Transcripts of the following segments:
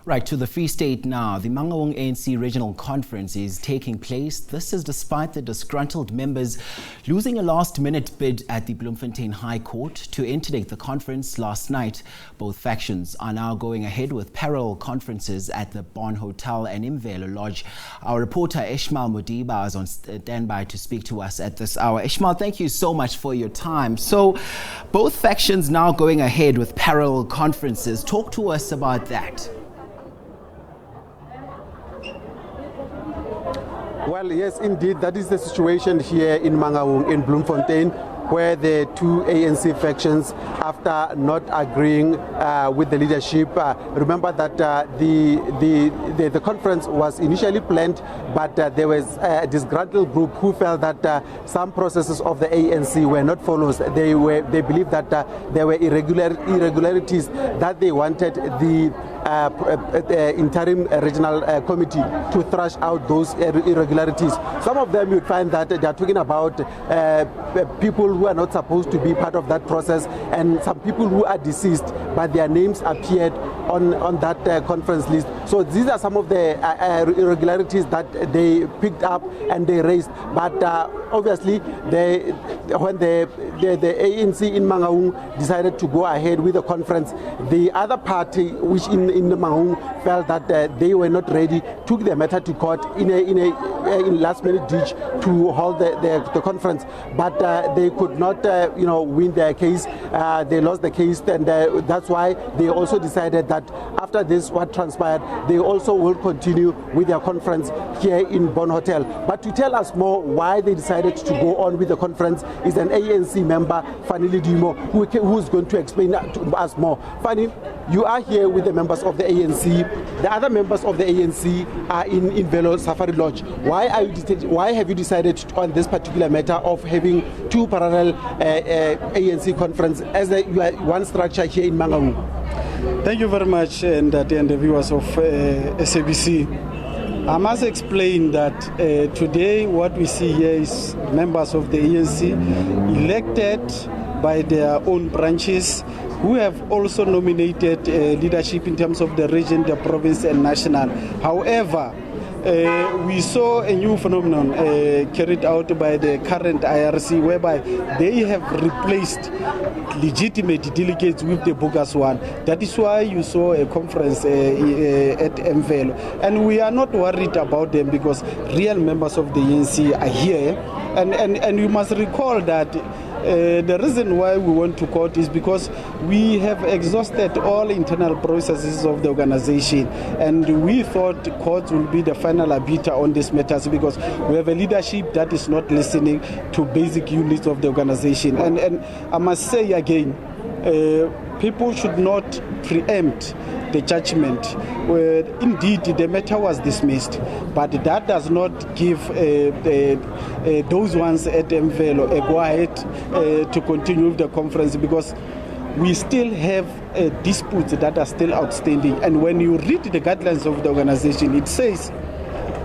Right, to the Free State now. The Mangaung ANC Regional Conference is taking place. This is despite the disgruntled members losing a last-minute bid at the Bloemfontein High Court to interdict the conference last night. Both factions are now going ahead with parallel conferences at the Bon Hotel and Imvelo Lodge. Our reporter Ishmael Modiba is on standby to speak to us at this hour. Ishmael, thank you so much for your time. So, both factions now going ahead with parallel conferences. Talk to us about that. Well, yes, indeed, that is the situation here in Mangaung, in Bloemfontein, where the two ANC factions, after not agreeing with the leadership, remember that the conference was initially planned, but there was a disgruntled group who felt that some processes of the ANC were not followed. They believed that there were irregularities that they wanted the interim regional committee to thrash out those irregularities. Some of them you'd find that they are talking about people who are not supposed to be part of that process, and some people who are deceased, but their names appeared on that conference list. So these are some of the irregularities that they picked up and they raised. But obviously, when the ANC in Mangaung decided to go ahead with the conference, the other party, which in Mangaung felt that they were not ready, took the matter to court in last-minute ditch to hold the conference. But they could not, win their case. They lost the case, and that's why they also decided that after this, what transpired, they also will continue with their conference here in Bon Hotel. But to tell us more why they decided to go on with the conference is an ANC member, Fanny Dimo, who's going to explain to us more. Fanny, you are here with the members of the ANC. The other members of the ANC are in Imvelo Safari Lodge. Why have you decided on this particular matter of having two parallel ANC conference as one structure here in Mangaung? Thank you very much, and the viewers of SABC. I must explain that today what we see here is members of the ANC elected by their own branches, who have also nominated leadership in terms of the region, the province and national. However, we saw a new phenomenon carried out by the current IRC, whereby they have replaced legitimate delegates with the bogus one. That is why you saw a conference at Imvelo. And we are not worried about them because real members of the ANC are here. And you must recall that the reason why we went to court is because we have exhausted all internal processes of the organization, and we thought court will be the final arbiter on these matters because we have a leadership that is not listening to basic units of the organization. And I must say again, people should not preempt the judgment. Indeed, the matter was dismissed, but that does not give those ones at Imvelo a go-ahead to continue with the conference, because we still have disputes that are still outstanding. And when you read the guidelines of the organization, it says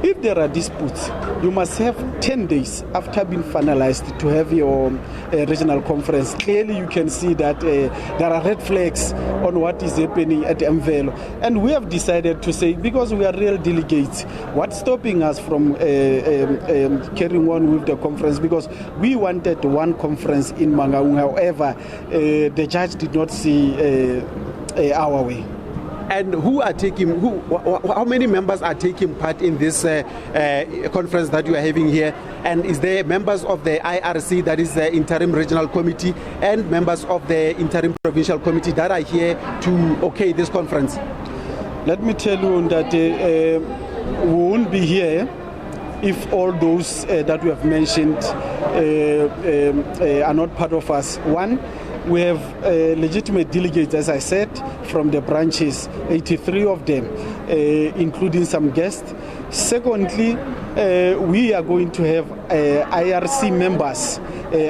if there are disputes, you must have 10 days after being finalized to have your regional conference. Clearly, you can see that there are red flags on what is happening at Imvelo. And we have decided to say, because we are real delegates, what's stopping us from carrying on with the conference? Because we wanted one conference in Mangaung. However, the judge did not see our way. And how many members are taking part in this conference that you are having here? And is there members of the IRC, that is the Interim Regional Committee, and members of the Interim Provincial Committee that are here to okay this conference? Let me tell you that we won't be here if all those that we have mentioned are not part of us. One, we have legitimate delegates, as I said, from the branches, 83 of them, including some guests. Secondly, we are going to have IRC members,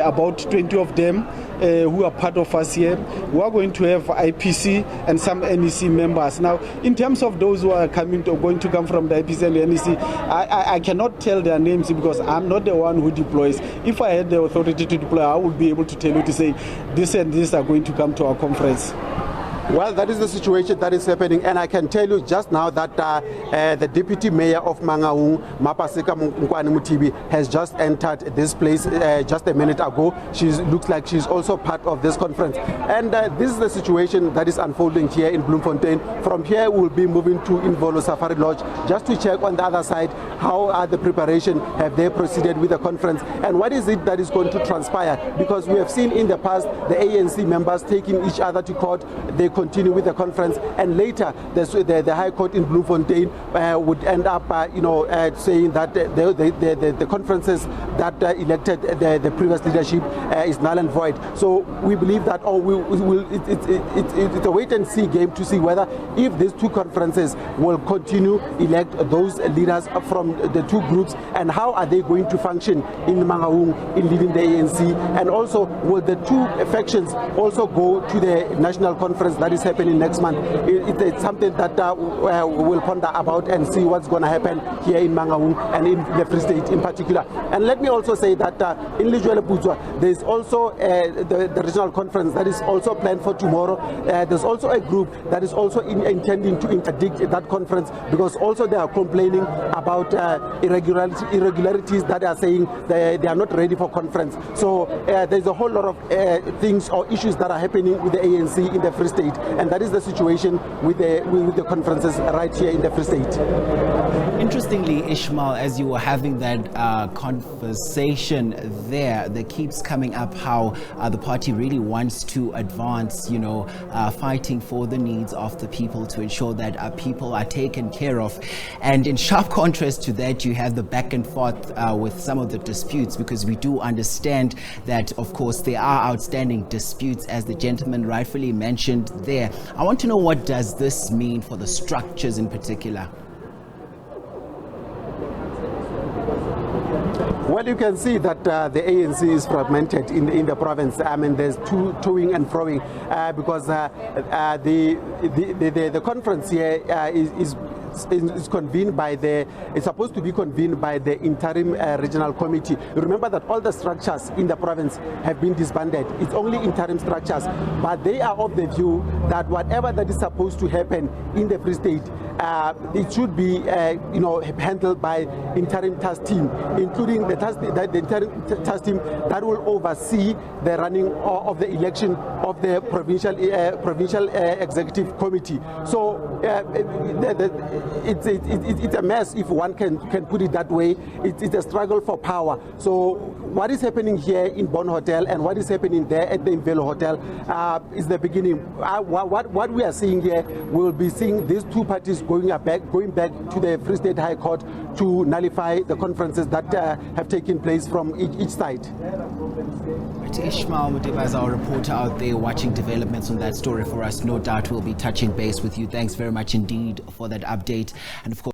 about 20 of them, who are part of us here. We are going to have IPC and some NEC members. Now, in terms of those who are going to come from the IPC and the NEC, I cannot tell their names because I'm not the one who deploys. If I had the authority to deploy, I would be able to tell you to say this and this are going to come to our conference. Well, that is the situation that is happening, and I can tell you just now that the deputy mayor of Mangaung, Mapaseka Mutibi, has just entered this place just a minute ago. She looks like she's also part of this conference, and this is the situation that is unfolding here in Bloemfontein. From here, we'll be moving to Imvelo Safari Lodge just to check on the other side how are the preparation, have they proceeded with the conference, and what is it that is going to transpire, because we have seen in the past the ANC members taking each other to court. They continue with the conference, and later the High Court in Bloemfontein would end up saying that the conferences that elected the previous leadership is null and void. So we believe that it's a wait and see game to see whether if these two conferences will continue elect those leaders from the two groups, and how are they going to function in Mangaung in leading the ANC, and also will the two factions also go to the national conference that is happening next month. It's something that we'll ponder about and see what's going to happen here in Mangaung and in the Free State in particular. And let me also say that in Lijwele Putswa, there's also the regional conference that is also planned for tomorrow. There's also a group that is also intending to interdict that conference, because also they are complaining about irregularities that are saying they are not ready for conference. So there's a whole lot of things or issues that are happening with the ANC in the Free State, and that is the situation with the conferences right here in the Free State. Interestingly, Ishmael, as you were having that conversation there keeps coming up how the party really wants to advance, fighting for the needs of the people to ensure that people are taken care of. And in sharp contrast to that, you have the back and forth with some of the disputes, because we do understand that, of course, there are outstanding disputes, as the gentleman rightfully mentioned there. I want to know, what does this mean for the structures in particular? Well, you can see that the ANC is fragmented in the province. I mean, there's toing and froing because the conference here is convened by it's supposed to be convened by the interim regional committee. Remember that all the structures in the province have been disbanded. It's only interim structures, but they are of the view that whatever that is supposed to happen in the Free State, it should be handled by interim task team, including the interim task team that will oversee the running of the election of the provincial executive committee. So it's a mess, if one can put it that way. It's a struggle for power. So what is happening here in Bon Hotel and what is happening there at the Imvelo Hotel is the beginning. What we are seeing here, we will be seeing these two parties going back to the Free State High Court to nullify the conferences that have taken place from each side. Ishmael Modiba is our reporter out there watching developments on that story for us. No doubt we'll be touching base with you. Thanks very much indeed for that update. And of course,